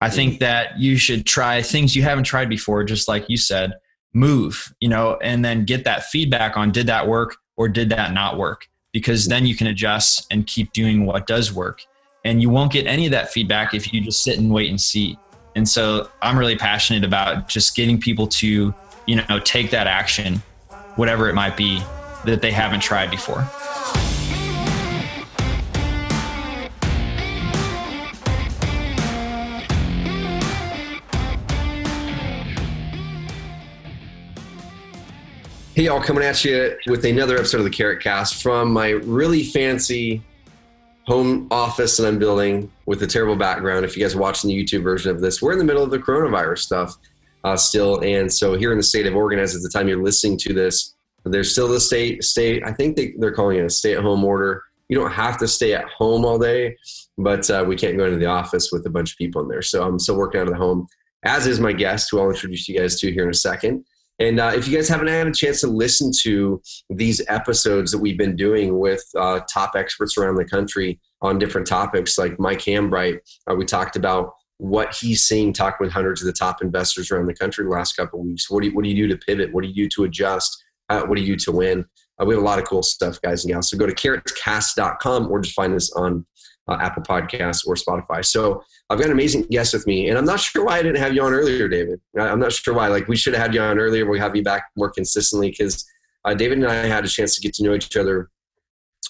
I think that you should try things you haven't tried before, just like you said, move, and then get that feedback on did that work or did that not work? Because then you can adjust and keep doing what does work. And you won't get any of that feedback if you just sit and wait and see. And so I'm really passionate about just getting people to, take that action, whatever it might be, that they haven't tried before. Hey, y'all, coming at you with another episode of the Carrot Cast from my really fancy home office that I'm building with a terrible background. If you guys are watching the YouTube version of this, we're in the middle of the coronavirus stuff still. And so here in the state of Oregon, as at the time you're listening to this, there's still the state, I think they're calling it a stay-at-home order. You don't have to stay at home all day, but we can't go into the office with a bunch of people in there. So I'm still working out of the home, as is my guest, who I'll introduce you guys to here in a second. And if you guys haven't had a chance to listen to these episodes that we've been doing with top experts around the country on different topics, like Mike Hambright, we talked about what he's seeing, talking with hundreds of the top investors around the country the last couple of weeks. What do you do to pivot? What do you do to adjust? What do you do to win? We have a lot of cool stuff, guys and gals. So go to carrotscast.com or just find us on Apple Podcasts or Spotify. So I've got an amazing guest with me, and I'm not sure why I didn't have you on earlier, David. I'm not sure why. Like, we should have had you on earlier. We'll have you back more consistently because David and I had a chance to get to know each other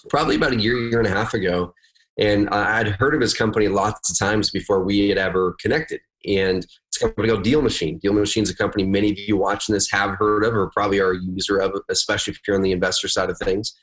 probably about a year and a half ago. And I'd heard of his company lots of times before we had ever connected. And it's a company called DealMachine. DealMachine is a company many of you watching this have heard of or probably are a user of, especially if you're on the investor side of things.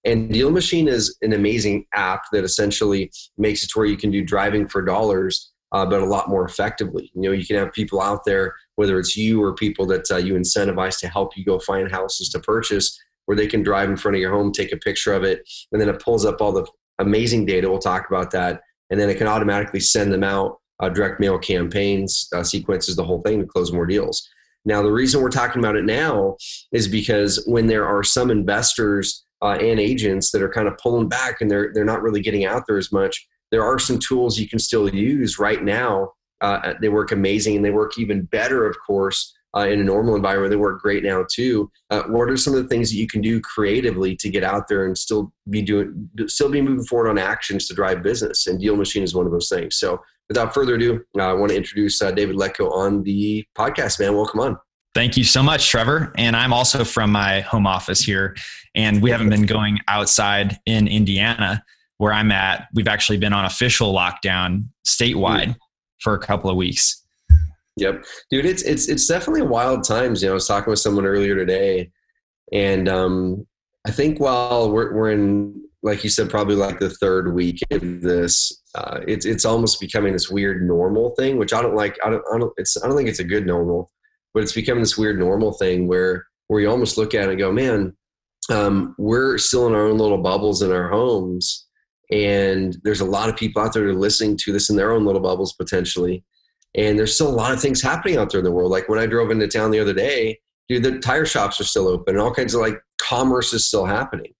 And DealMachine is an amazing app that essentially makes it to where you can do driving for dollars, but a lot more effectively. You can have people out there, whether it's you or people that you incentivize to help you go find houses to purchase, where they can drive in front of your home, take a picture of it, and then it pulls up all the amazing data. We'll talk about that. And then it can automatically send them out direct mail campaigns, sequences, the whole thing to close more deals. Now, the reason we're talking about it now is because when there are some investors and agents that are kind of pulling back and they're not really getting out there as much, there are some tools you can still use right now. They work amazing, and they work even better, of course, in a normal environment. They work great now too. What are some of the things that you can do creatively to get out there and still be moving forward on actions to drive business? And DealMachine is one of those things. So without further ado, I want to introduce David Lecko on the podcast, man. Welcome on. Thank you so much, Trevor. And I'm also from my home office here, and we haven't been going outside in Indiana where I'm at. We've actually been on official lockdown statewide for a couple of weeks. Yep. Dude, it's definitely wild times. I was talking with someone earlier today, and I think while we're in, like you said, probably like the third week of this, it's almost becoming this weird normal thing, which I don't like. I don't think it's a good normal. But it's becoming this weird normal thing where you almost look at it and go, man, we're still in our own little bubbles in our homes. And there's a lot of people out there that are listening to this in their own little bubbles potentially. And there's still a lot of things happening out there in the world. Like when I drove into town the other day, dude, the tire shops are still open and all kinds of commerce is still happening.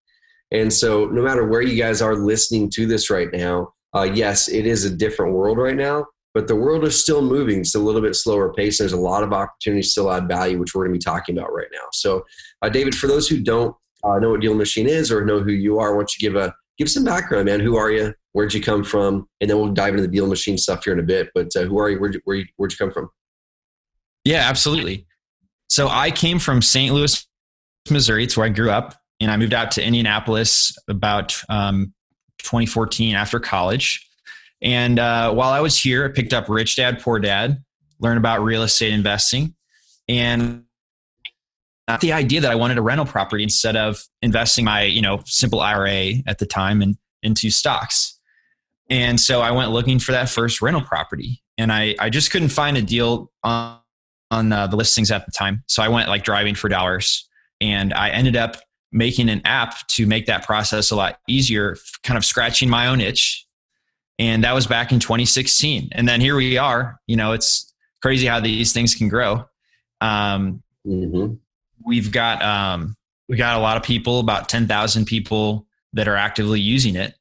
And so no matter where you guys are listening to this right now, yes, it is a different world right now. But the world is still moving. It's a little bit slower pace. There's a lot of opportunities still add value, which we're going to be talking about right now. So, David, for those who don't know what DealMachine is or know who you are, why don't you give some background, man? Who are you? Where'd you come from? And then we'll dive into the DealMachine stuff here in a bit. But who are you? Where'd you come from? Yeah, absolutely. So I came from St. Louis, Missouri. It's where I grew up. And I moved out to Indianapolis about 2014 after college. And while I was here, I picked up Rich Dad, Poor Dad, learned about real estate investing, and the idea that I wanted a rental property instead of investing my, simple IRA at the time into stocks. And so I went looking for that first rental property, and I just couldn't find a deal on the listings at the time. So I went driving for dollars, and I ended up making an app to make that process a lot easier, kind of scratching my own itch. And that was back in 2016. And then here we are. It's crazy how these things can grow. We've got a lot of people, about 10,000 people that are actively using it.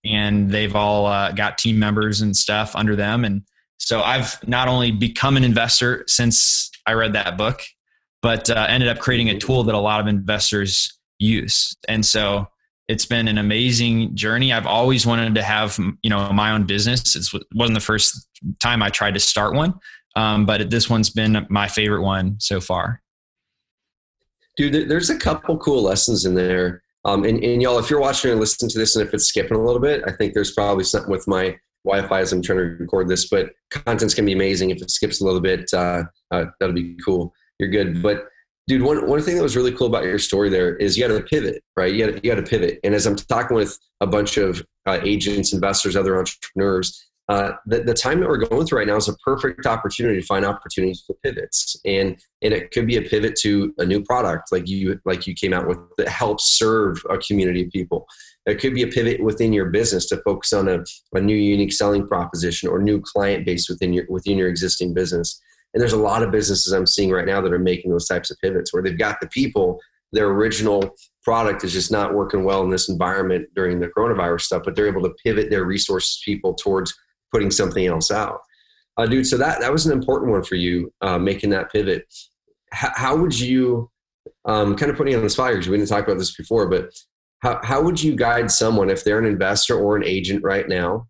And they've all got team members and stuff under them. And So I've not only become an investor since I read that book, but ended up creating a tool that a lot of investors use. And so it's been an amazing journey. I've always wanted to have, my own business. It wasn't the first time I tried to start one, but this one's been my favorite one so far. Dude, there's a couple cool lessons in there. And y'all, if you're watching and listening to this, and if it's skipping a little bit, I think there's probably something with my Wi-Fi as I'm trying to record this, but content's going to be amazing. If it skips a little bit, that'll be cool. You're good. But dude, one thing that was really cool about your story there is you got to pivot, right? You got to pivot. And as I'm talking with a bunch of agents, investors, other entrepreneurs, the time that we're going through right now is a perfect opportunity to find opportunities for pivots. And it could be a pivot to a new product like you came out with that helps serve a community of people. It could be a pivot within your business to focus on a new unique selling proposition or new client base within your existing business. And there's a lot of businesses I'm seeing right now that are making those types of pivots where they've got the people, their original product is just not working well in this environment during the coronavirus stuff, but they're able to pivot their resources, people towards putting something else out. Dude, so that was an important one for you, making that pivot. How would you, kind of putting you on the spot, because we didn't talk about this before, but how would you guide someone if they're an investor or an agent right now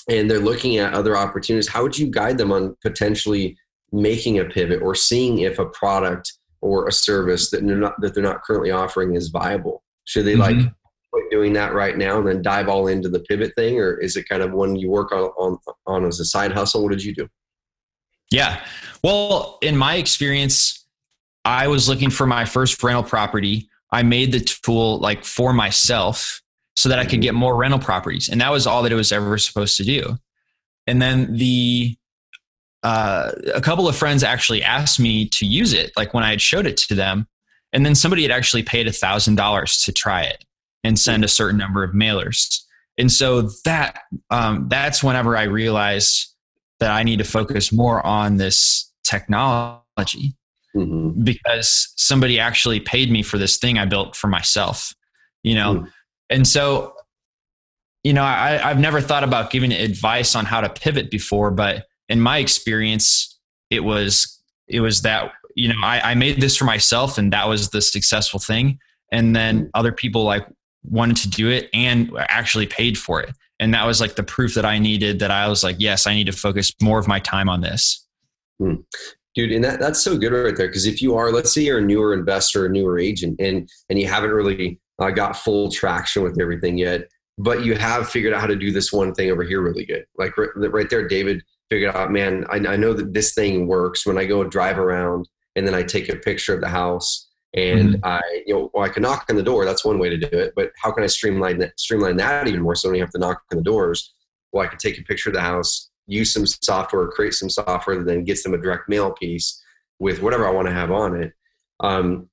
and they're looking at other opportunities? How would you guide them on potentially making a pivot or seeing if a product or a service that they're not currently offering is viable? Should they quit doing that right now and then dive all into the pivot thing, or is it kind of one you work on as a side hustle? What did you do? Yeah. Well, in my experience, I was looking for my first rental property. I made the tool for myself so that I could get more rental properties. And that was all that it was ever supposed to do. And then a couple of friends actually asked me to use it, when I had showed it to them. And then somebody had actually paid $1,000 to try it and send a certain number of mailers. And so that's whenever I realized that I need to focus more on this technology. Because somebody actually paid me for this thing I built for myself, And so, I've never thought about giving advice on how to pivot before, but in my experience, it was that, I made this for myself and that was the successful thing. And then other people wanted to do it and actually paid for it. And that was the proof that I needed, that I was yes, I need to focus more of my time on this. Dude, and that's so good right there. Because if you are, let's say you're a newer investor, a newer agent, and you haven't really got full traction with everything yet, but you have figured out how to do this one thing over here really good. Right there, David figured out, man, I know that this thing works when I go drive around and then I take a picture of the house and I can knock on the door. That's one way to do it. But how can I streamline that even more so I don't have to knock on the doors? Well, I can take a picture of the house, use some software, create some software that then gets them a direct mail piece with whatever I want to have on it.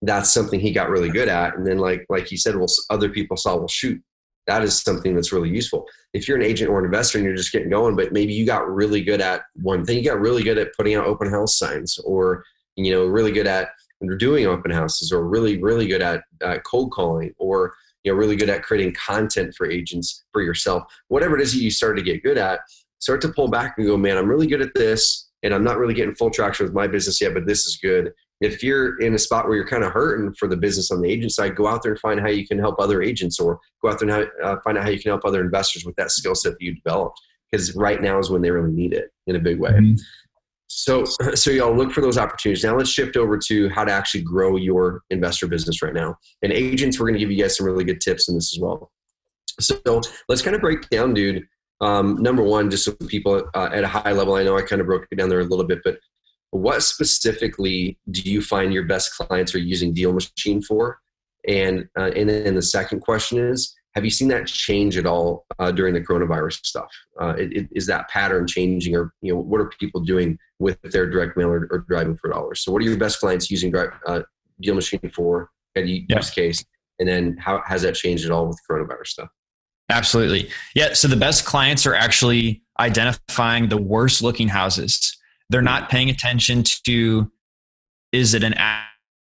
That's something he got really good at. And then like he said, other people saw, shoot, that is something that's really useful. If you're an agent or an investor and you're just getting going, but maybe you got really good at one thing, you got really good at putting out open house signs, or, really good at doing open houses, or really, really good at cold calling, or, really good at creating content for agents for yourself, whatever it is that you start to get good at. Start to pull back and go, man, I'm really good at this and I'm not really getting full traction with my business yet, but this is good. If you're in a spot where you're kind of hurting for the business on the agent side, go out there and find how you can help other agents, or go out there and find out how you can help other investors with that skill set that you developed, because right now is when they really need it in a big way. So y'all look for those opportunities. Now let's shift over to how to actually grow your investor business right now. And agents, we're going to give you guys some really good tips in this as well. So let's kind of break down, dude. Number one, just so people at a high level, I know I kind of broke it down there a little bit, but what specifically do you find your best clients are using DealMachine for? And then the second question is, have you seen that change at all during the coronavirus stuff? Is that pattern changing, or what are people doing with their direct mail or driving for dollars? So what are your best clients using DealMachine for at use case? And then how has that changed at all with coronavirus stuff? Absolutely. Yeah. So the best clients are actually identifying the worst looking houses. They're not paying attention to, is it an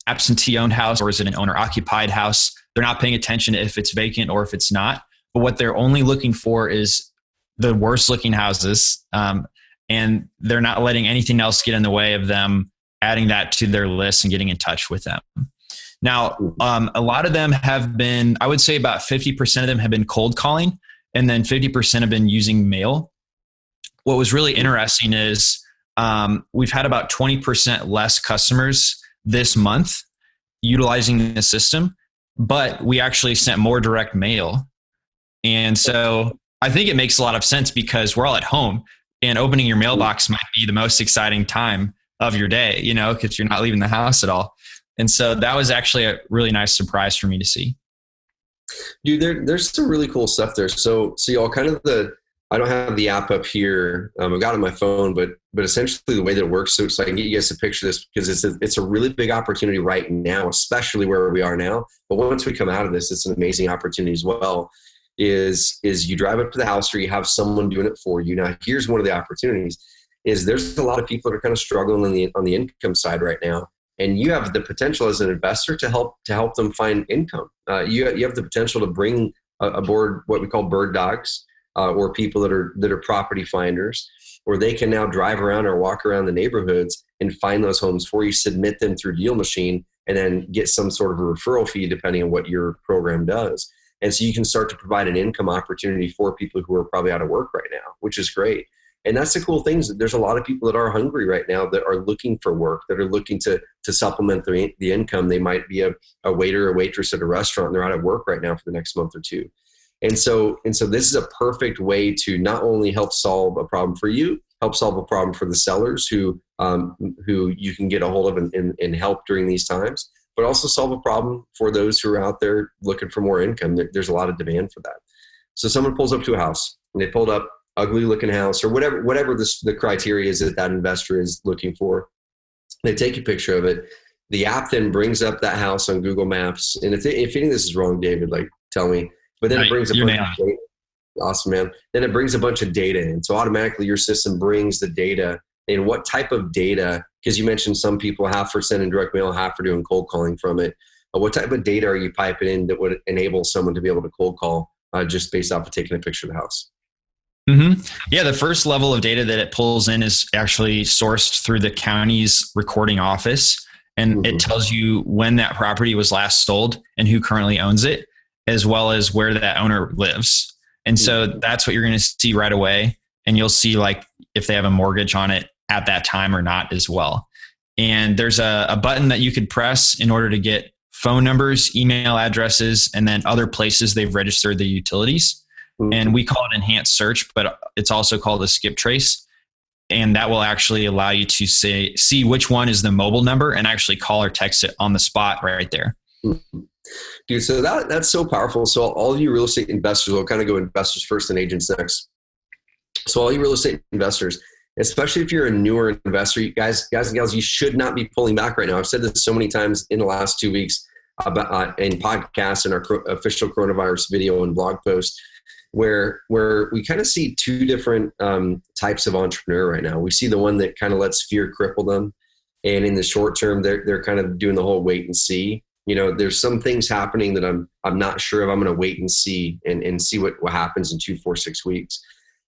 absentee owned house or is it an owner occupied house? They're not paying attention to if it's vacant or if it's not. But what they're only looking for is the worst looking houses. and they're not letting anything else get in the way of them adding that to their list and getting in touch with them. Now, a lot of them have been, I would say about 50% of them have been cold calling, and then 50% have been using mail. What was really interesting is we've had about 20% less customers this month utilizing the system, but we actually sent more direct mail. And so I think it makes a lot of sense because we're all at home, and opening your mailbox might be the most exciting time of your day, because you're not leaving the house at all. And so that was actually a really nice surprise for me to see. Dude, there's some really cool stuff there. So y'all I don't have the app up here. I've got it on my phone, but essentially the way that it works, so I can get you guys to picture this, because it's a really big opportunity right now, especially where we are now. But once we come out of this, it's an amazing opportunity as well. Is you drive up to the house, or you have someone doing it for you. Now, here's one of the opportunities: is there's a lot of people that are kind of struggling on the income side right now, and you have the potential as an investor to help them find income. You have the potential to bring aboard what we call bird dogs, or people that are property finders, or they can now drive around or walk around the neighborhoods and find those homes for you, submit them through DealMachine, and then get some sort of a referral fee depending on what your program does. And so you can start to provide an income opportunity for people who are probably out of work right now, which is great. And that's the cool thing, is that there's a lot of people that are hungry right now that are looking for work, that are looking to supplement the income. They might be a waiter or waitress at a restaurant, and they're out of work right now for the next month or two. And so this is a perfect way to not only help solve a problem for you, help solve a problem for the sellers who you can get a hold of and help during these times, but also solve a problem for those who are out there looking for more income. There's a lot of demand for that. So someone pulls up to a house, and they pulled up ugly looking house, or whatever the criteria is that investor is looking for. They take a picture of it. The app then brings up that house on Google Maps. And if any of this is wrong, David, tell me. But then it brings a bunch of data. Awesome, man. Then it brings a bunch of data in. So automatically your system brings the data. And what type of data, because you mentioned some people, half are sending direct mail, half are doing cold calling from it. What type of data are you piping in that would enable someone to be able to cold call just based off of taking a picture of the house? Mm-hmm. Yeah, the first level of data that it pulls in is actually sourced through the county's recording office. And it tells you when that property was last sold and who currently owns it, as well as where that owner lives. And so that's what you're going to see right away. And you'll see if they have a mortgage on it at that time or not as well. And there's a button that you could press in order to get phone numbers, email addresses, and then other places they've registered the utilities. And we call it enhanced search, but it's also called a skip trace. And that will actually allow you to see which one is the mobile number and actually call or text it on the spot right there. Dude, so that's so powerful. So all you real estate investors, we'll kind of go investors first and agents next. So all you real estate investors, especially if you're a newer investor, you guys and gals, you should not be pulling back right now. I've said this so many times in the last 2 weeks about in podcasts and our official coronavirus video and blog post, where we kind of see two different types of entrepreneur right now. We see the one that kind of lets fear cripple them. And in the short term, they're kind of doing the whole wait and see. There's some things happening that I'm not sure if I'm going to wait and see and see what happens in 2, 4, 6 weeks.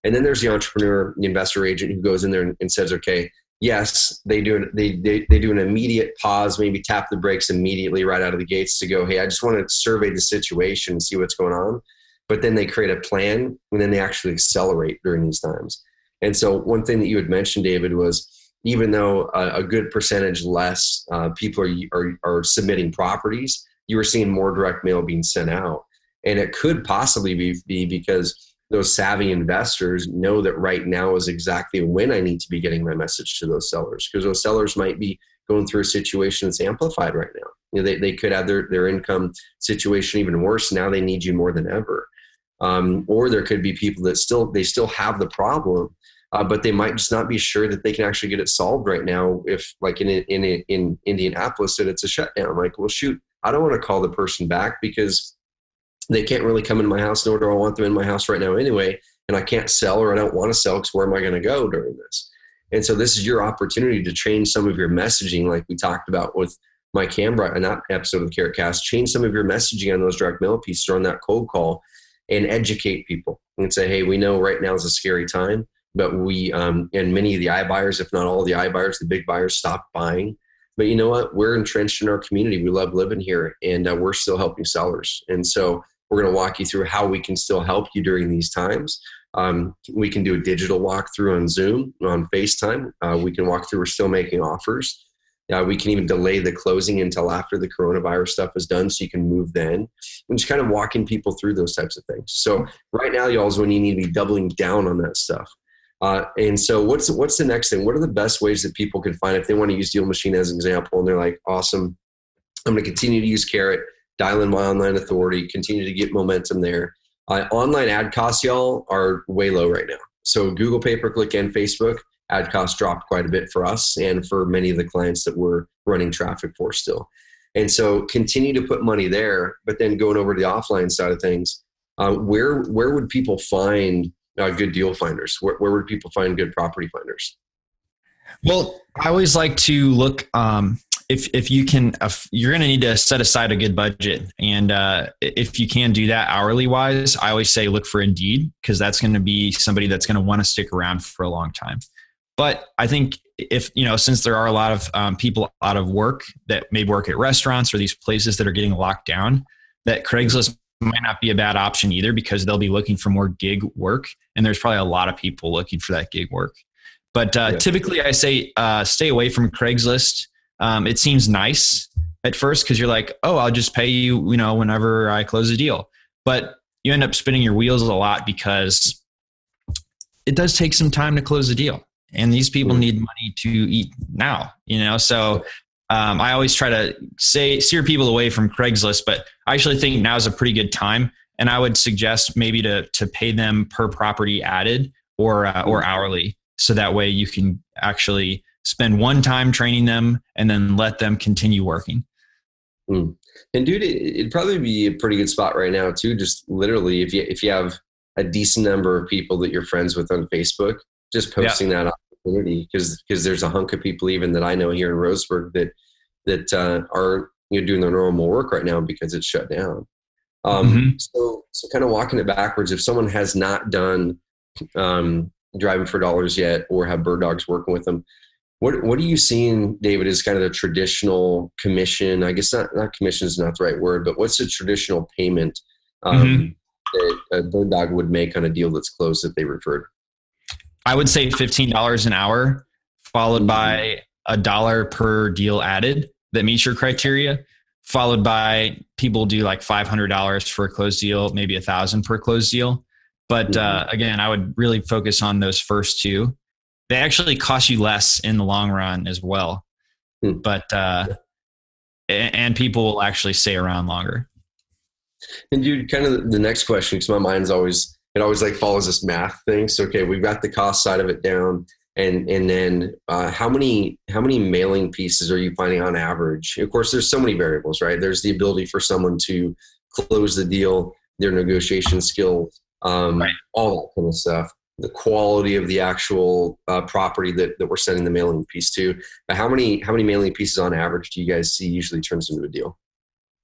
And then there's the entrepreneur, the investor agent who goes in there and says, okay, yes, they do an immediate pause, maybe tap the brakes immediately right out of the gates to go, hey, I just want to survey the situation and see what's going on. But then they create a plan, and then they actually accelerate during these times. And so one thing that you had mentioned, David, was even though a good percentage less people are submitting properties, you were seeing more direct mail being sent out. And it could possibly be because those savvy investors know that right now is exactly when I need to be getting my message to those sellers, because those sellers might be going through a situation that's amplified right now. They could have their income situation even worse. Now they need you more than ever. Or there could be people that still have the problem, but they might just not be sure that they can actually get it solved right now. If in Indianapolis that it's a shutdown, well, shoot, I don't want to call the person back because they can't really come into my house, nor do I want them in my house right now anyway. And I can't sell, or I don't want to sell, because where am I going to go during this? And so this is your opportunity to change some of your messaging, like we talked about with Mike Hambra in that episode of the Carrot Cast. Change some of your messaging on those direct mail pieces or on that cold call, and educate people and say, hey, we know right now is a scary time, but we, and many of the iBuyers, if not all the iBuyers, the big buyers stopped buying. But you know what? We're entrenched in our community. We love living here, and we're still helping sellers. And so we're going to walk you through how we can still help you during these times. We can do a digital walkthrough on Zoom, on FaceTime. We can walk through, we're still making offers. We can even delay the closing until after the coronavirus stuff is done, so you can move then. And just kind of walking people through those types of things. So right now, y'all, is when you need to be doubling down on that stuff. And so what's the next thing? What are the best ways that people can find if they want to use DealMachine as an example and they're like, awesome, I'm going to continue to use Carrot, dial in my online authority, continue to get momentum there. Online ad costs, y'all, are way low right now. So Google pay-per-click and Facebook ad costs dropped quite a bit for us and for many of the clients that we're running traffic for still. And so continue to put money there, but then going over to the offline side of things, where would people find good deal finders? Where would people find good property finders? Well, I always like to look, if you can, you're going to need to set aside a good budget. And if you can do that hourly wise, I always say look for Indeed, because that's going to be somebody that's going to want to stick around for a long time. But I think if, since there are a lot of people out of work that maybe work at restaurants or these places that are getting locked down, that Craigslist might not be a bad option either, because they'll be looking for more gig work. And there's probably a lot of people looking for that gig work. But typically I say stay away from Craigslist. It seems nice at first because you're like, oh, I'll just pay you, whenever I close a deal. But you end up spinning your wheels a lot because it does take some time to close a deal. And these people need money to eat now, So I always try to steer people away from Craigslist, but I actually think now is a pretty good time. And I would suggest maybe to pay them per property added or hourly. So that way you can actually spend one time training them and then let them continue working. And dude, it'd probably be a pretty good spot right now too. Just literally, if you have a decent number of people that you're friends with on Facebook, just posting that opportunity, because there's a hunk of people even that I know here in Roseburg that are doing their normal work right now because it's shut down. So kind of walking it backwards, if someone has not done driving for dollars yet or have bird dogs working with them, what are you seeing, David, is kind of the traditional commission? I guess not commission is not the right word, but what's the traditional payment that a bird dog would make on a deal that's closed that they referred? I would say $15 an hour, followed by $1 per deal added that meets your criteria, followed by people do like $500 for a closed deal, maybe $1,000 per closed deal. But again, I would really focus on those first two. They actually cost you less in the long run as well. But and people will actually stay around longer. And dude, kind of the next question, because my mind's always like follows this math thing. So, okay, we've got the cost side of it down. And then how many mailing pieces are you finding on average? Of course, there's so many variables, right? There's the ability for someone to close the deal, their negotiation skills, all that kind of stuff. The quality of the actual property that we're sending the mailing piece to. But how many mailing pieces on average do you guys see usually turns into a deal?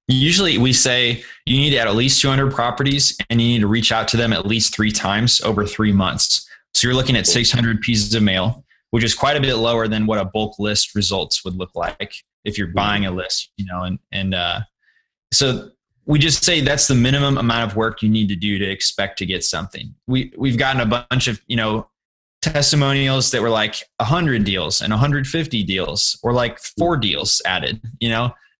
Usually we say you need to add at least 200 properties and you need to reach out to them at least 3 times over 3 months. So you're looking at 600 pieces of mail, which is quite a bit lower than what a bulk list results would look like if you're buying a list, so we just say that's the minimum amount of work you need to do to expect to get something. We've gotten a bunch of, testimonials that were like 100 deals and 150 deals or like 4 deals added,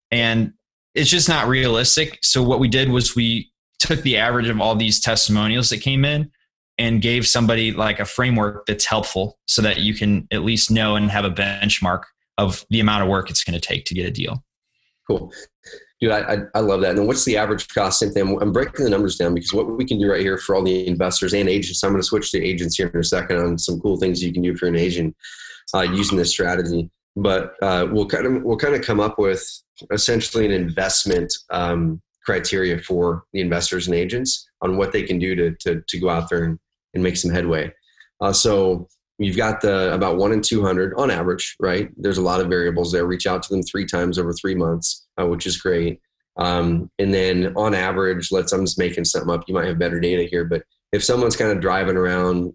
and it's just not realistic. So what we did was we took the average of all these testimonials that came in and gave somebody like a framework that's helpful so that you can at least know and have a benchmark of the amount of work it's going to take to get a deal. Cool. Dude, I love that. And then what's the average cost? Same thing. I'm breaking the numbers down because what we can do right here for all the investors and agents, I'm going to switch to agents here in a second on some cool things you can do if you're an agent using this strategy. But we'll kind of come up with essentially an investment criteria for the investors and agents on what they can do to go out there and make some headway. So you've got about 1 in 200 on average, right? There's a lot of variables there. Reach out to them 3 times over 3 months, which is great. And then on average, I'm just making something up. You might have better data here, but if someone's kind of driving around,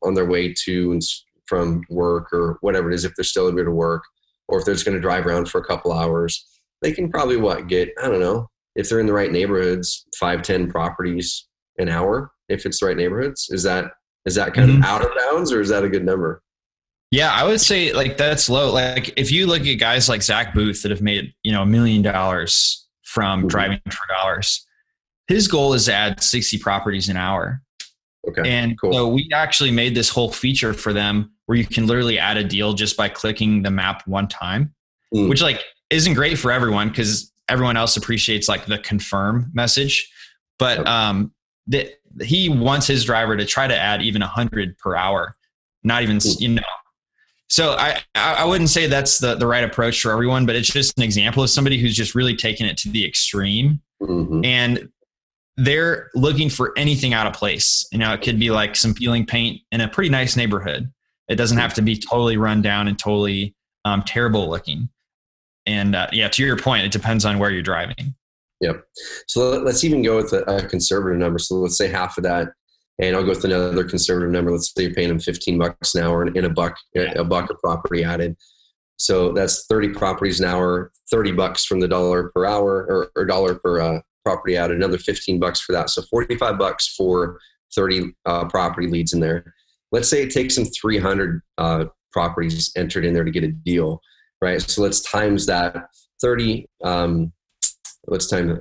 on their way to and from work or whatever it is, if they're still able to work, or if they're just going to drive around for a couple hours, they can probably get, I don't know, if they're in the right neighborhoods, 5-10 properties an hour, if it's the right neighborhoods. Is that kind of out of bounds, or is that a good number? Yeah, I would say like that's low. Like if you look at guys like Zach Booth that have made, $1 million from driving for dollars, his goal is to add 60 properties an hour. Okay. And cool. So we actually made this whole feature for them where you can literally add a deal just by clicking the map one time, which like isn't great for everyone because everyone else appreciates like the confirm message. But he wants his driver to try to add even 100 per hour, not even, So I wouldn't say that's the right approach for everyone, but it's just an example of somebody who's just really taken it to the extreme. And they're looking for anything out of place. It could be like some peeling paint in a pretty nice neighborhood. It doesn't have to be totally run down and totally terrible looking. And to your point, it depends on where you're driving. Yep. So let's even go with a conservative number. So let's say half of that, and I'll go with another conservative number. Let's say you're paying them $15 an hour and a buck of property added. So that's 30 properties an hour, $30 from the dollar per hour or dollar per property added, another $15 for that. So $45 for 30 property leads in there. Let's say it takes them 300 properties entered in there to get a deal, right? So let's times that 30. Let's time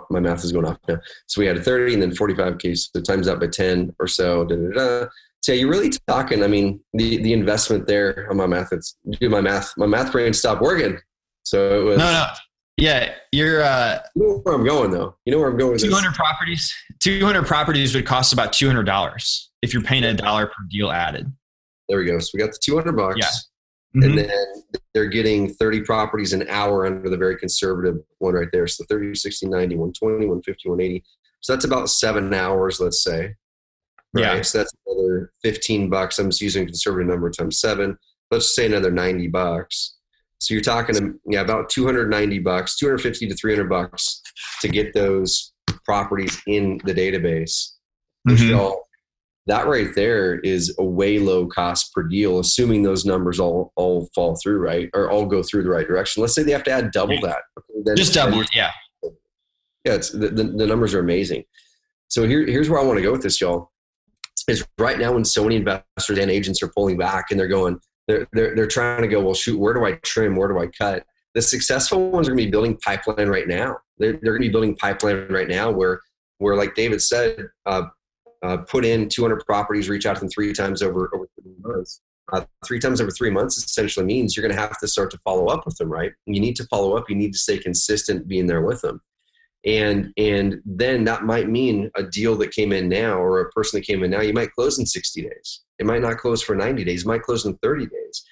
my math is going off now. So we had a 30 and then 45K. So times that by 10 or so. So you're really talking, I mean, the investment there on my math, my math brain stopped working. So it was. No. Yeah. You're, you know where I'm going though. You know where I'm going with 200 properties. 200 properties would cost about $200 if you're paying $1 per deal added. There we go. So we got the $200. Yeah. And then they're getting 30 properties an hour under the very conservative one right there. So 30, 60, 90, 120, 150, 180. So that's about 7 hours, let's say. Right? Yeah. So that's another $15. I'm just using a conservative number times 7. Let's say another $90. So you're talking about $290, $250 to $300 to get those properties in the database. So that right there is a way low cost per deal, assuming those numbers all fall through, right? Or all go through the right direction. Let's say they have to add double that. Just double it, yeah. Yeah, it's the numbers are amazing. So here's where I want to go with this, y'all. Is right now when so many investors and agents are pulling back and they're trying to go, well, shoot, where do I trim? Where do I cut? The successful ones are going to be building pipeline right now. They're going to be building pipeline right now where like David said, put in 200 properties, reach out to them 3 times over 3 months. 3 times over 3 months essentially means you're going to have to start to follow up with them, right? You need to follow up. You need to stay consistent being there with them. And then that might mean a deal that came in now or a person that came in now, you might close in 60 days. It might not close for 90 days. It might close in 30 days.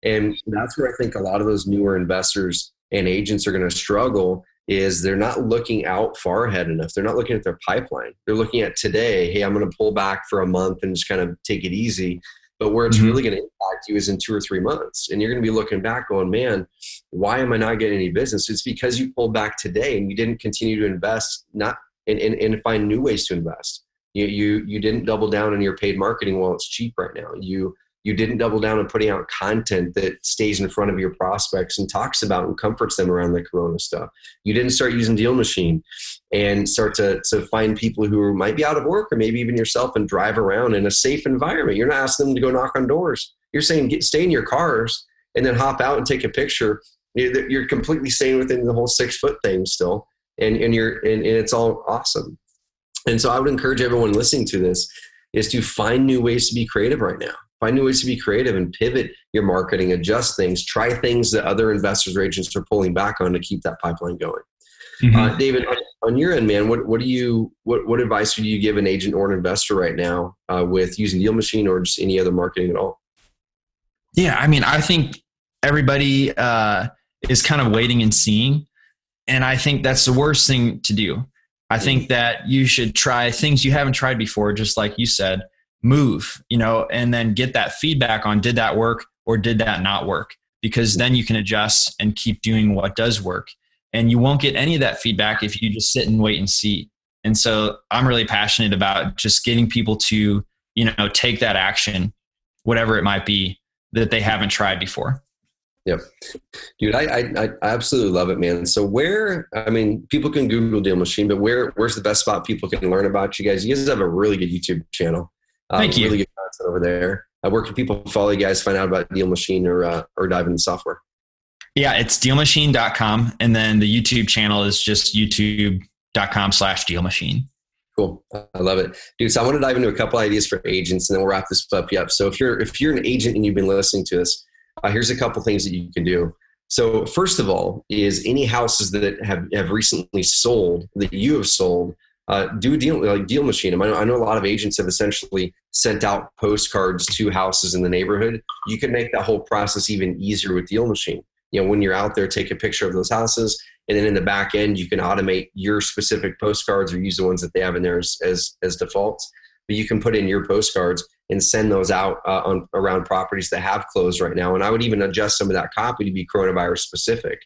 And that's where I think a lot of those newer investors and agents are going to struggle is they're not looking out far ahead enough. They're not looking at their pipeline. They're looking at today. Hey, I'm going to pull back for a month and just kind of take it easy. But where it's really going to impact you is in 2 or 3 months. And you're going to be looking back going, man, why am I not getting any business? It's because you pulled back today and you didn't continue to invest and find new ways to invest. You didn't double down on your paid marketing while it's cheap right now. You didn't double down on putting out content that stays in front of your prospects and talks about and comforts them around the Corona stuff. You didn't start using DealMachine and start to find people who might be out of work or maybe even yourself and drive around in a safe environment. You're not asking them to go knock on doors. You're saying stay in your cars and then hop out and take a picture. You're completely staying within the whole 6-foot thing still. And it's all awesome. And so I would encourage everyone listening to this is to find new ways to be creative right now. Find new ways to be creative and pivot your marketing, adjust things, try things that other investors or agents are pulling back on to keep that pipeline going. David, on your end, man, what advice would you give an agent or an investor right now with using DealMachine or just any other marketing at all? Yeah, I mean, I think everybody is kind of waiting and seeing, and I think that's the worst thing to do. I think that you should try things you haven't tried before, just like you said. Move, and then get that feedback on did that work or did that not work? Because then you can adjust and keep doing what does work. And you won't get any of that feedback if you just sit and wait and see. And so I'm really passionate about just getting people to, take that action, whatever it might be that they haven't tried before. Yep. Dude, I absolutely love it, man. So people can Google DealMachine, but where's the best spot people can learn about you guys? You guys have a really good YouTube channel. Thank you. Really good content over there. Where can people follow you guys, find out about DealMachine or dive into software? Yeah, it's DealMachine.com. And then the YouTube channel is just youtube.com/DealMachine. Cool. I love it. Dude, so I want to dive into a couple ideas for agents and then we'll wrap this puppy up. So if you're an agent and you've been listening to us, here's a couple things that you can do. So first of all is any houses that have recently sold, that you have sold, do a deal like DealMachine. I know a lot of agents have essentially sent out postcards to houses in the neighborhood. You can make that whole process even easier with DealMachine. When you're out there, take a picture of those houses, and then in the back end, you can automate your specific postcards or use the ones that they have in there as defaults. But you can put in your postcards and send those out around properties that have closed right now. And I would even adjust some of that copy to be coronavirus specific.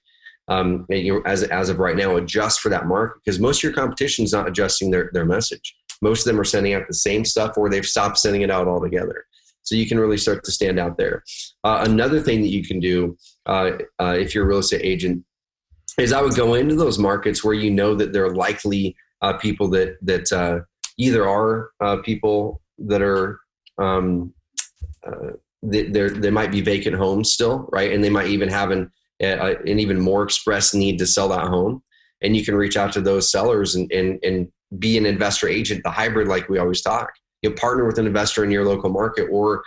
As of right now, adjust for that market, because most of your competition is not adjusting their message. Most of them are sending out the same stuff, or they've stopped sending it out altogether. So you can really start to stand out there. Another thing that you can do if you're a real estate agent is I would go into those markets where you know that they're likely people that either are people that are they might be vacant homes still, right? And they might even have an even more express need to sell that home. And you can reach out to those sellers and be an investor agent, the hybrid, like we always talk. You partner with an investor in your local market, or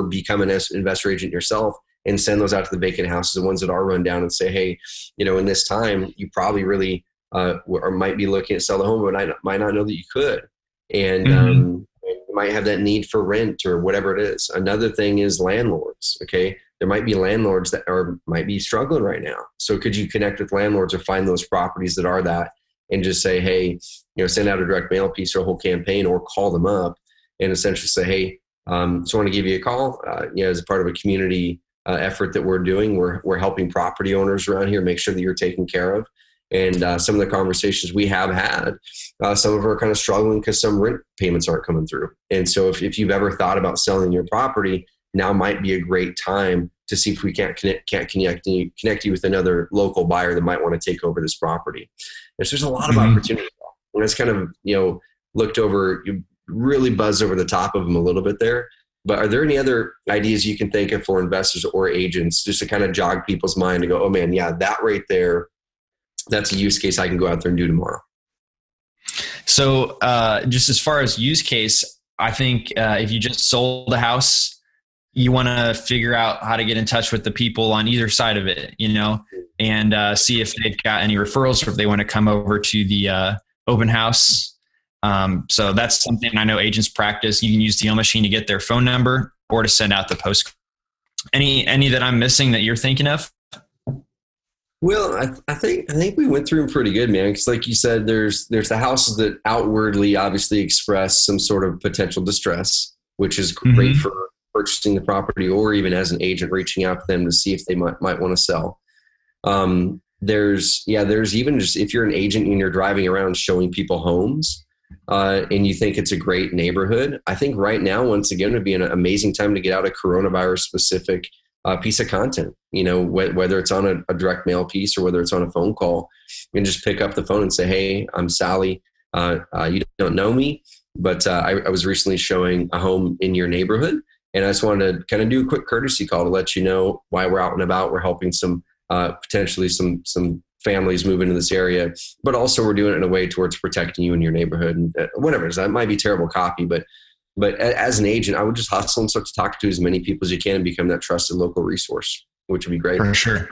become an investor agent yourself and send those out to the vacant houses, the ones that are run down, and say, hey, in this time, you probably really or might be looking to sell the home, but I might not know that you could. And you might have that need for rent or whatever it is. Another thing is landlords. Okay. There might be landlords that might be struggling right now. So could you connect with landlords or find those properties that are that, and just say, hey, send out a direct mail piece or a whole campaign, or call them up and essentially say, hey, so I want to give you a call. As a part of a community effort that we're doing, we're helping property owners around here make sure that you're taken care of. And some of the conversations we have had, some of them are kind of struggling because some rent payments aren't coming through. And so if you've ever thought about selling your property, now might be a great time to see if we can't connect you with another local buyer that might want to take over this property. There's a lot of opportunity. And it's kind of, looked over, you really buzzed over the top of them a little bit there. But are there any other ideas you can think of for investors or agents just to kind of jog people's mind to go, oh man, yeah, that right there, that's a use case I can go out there and do tomorrow? So just as far as use case, I think if you just sold a house, you want to figure out how to get in touch with the people on either side of it, and see if they've got any referrals or if they want to come over to the open house. So that's something I know agents practice. You can use DealMachine to get their phone number or to send out the post. Any that I'm missing that you're thinking of? Well, I think we went through them pretty good, man. Because like you said, there's the houses that outwardly obviously express some sort of potential distress, which is great for purchasing the property, or even as an agent reaching out to them to see if they might want to sell. There's even just if you're an agent and you're driving around showing people homes and you think it's a great neighborhood, I think right now, once again, would be an amazing time to get out a coronavirus specific piece of content, whether it's on a direct mail piece or whether it's on a phone call, and just pick up the phone and say, hey, I'm Sally. You don't know me, but I was recently showing a home in your neighborhood. And I just wanted to kind of do a quick courtesy call to let you know why we're out and about. We're helping some potentially some families move into this area, but also we're doing it in a way towards protecting you and your neighborhood and whatever it is. That might be terrible copy, but as an agent, I would just hustle and start to talk to as many people as you can and become that trusted local resource, which would be great. For sure.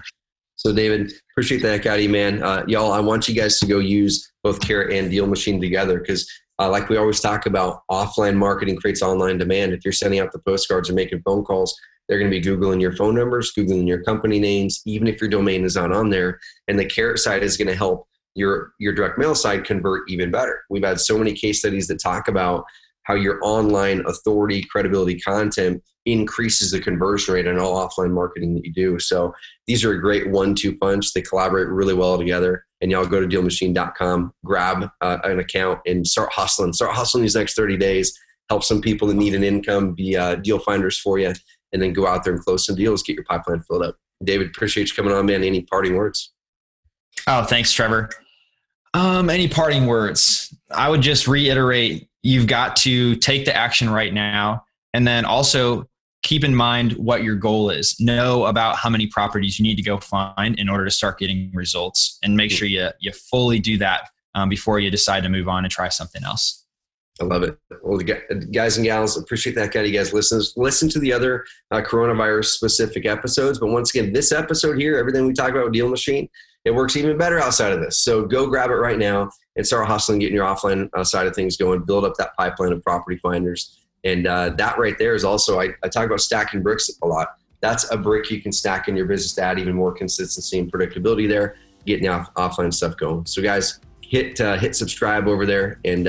So David, appreciate the heck out of you, man. Y'all, I want you guys to go use both Carrot and DealMachine together, because like we always talk about, offline marketing creates online demand. If you're sending out the postcards and making phone calls, they're going to be Googling your phone numbers, Googling your company names, even if your domain is not on there. And the Carrot side is going to help your direct mail side convert even better. We've had so many case studies that talk about how your online authority, credibility content increases the conversion rate on all offline marketing that you do. So these are a great 1-2 punch. They collaborate really well together. And y'all go to DealMachine.com, grab an account and start hustling. Start hustling these next 30 days. Help some people that need an income be deal finders for you. And then go out there and close some deals, get your pipeline filled up. David, appreciate you coming on, man. Any parting words? Oh, thanks, Trevor. Any parting words? I would just reiterate, you've got to take the action right now. And then also keep in mind what your goal is. Know about how many properties you need to go find in order to start getting results, and make sure you fully do that before you decide to move on and try something else. I love it. Well, guys and gals, appreciate that. You guys listen to the other coronavirus specific episodes. But once again, this episode here, everything we talk about with Deal Machine, it works even better outside of this. So go grab it right now and start hustling, getting your offline side of things going, build up that pipeline of property finders. And that right there is also, I talk about stacking bricks a lot. That's a brick you can stack in your business to add even more consistency and predictability there, getting the offline stuff going. So guys, hit subscribe over there. And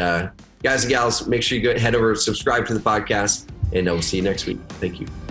guys and gals, make sure you head over and subscribe to the podcast, and we'll see you next week. Thank you.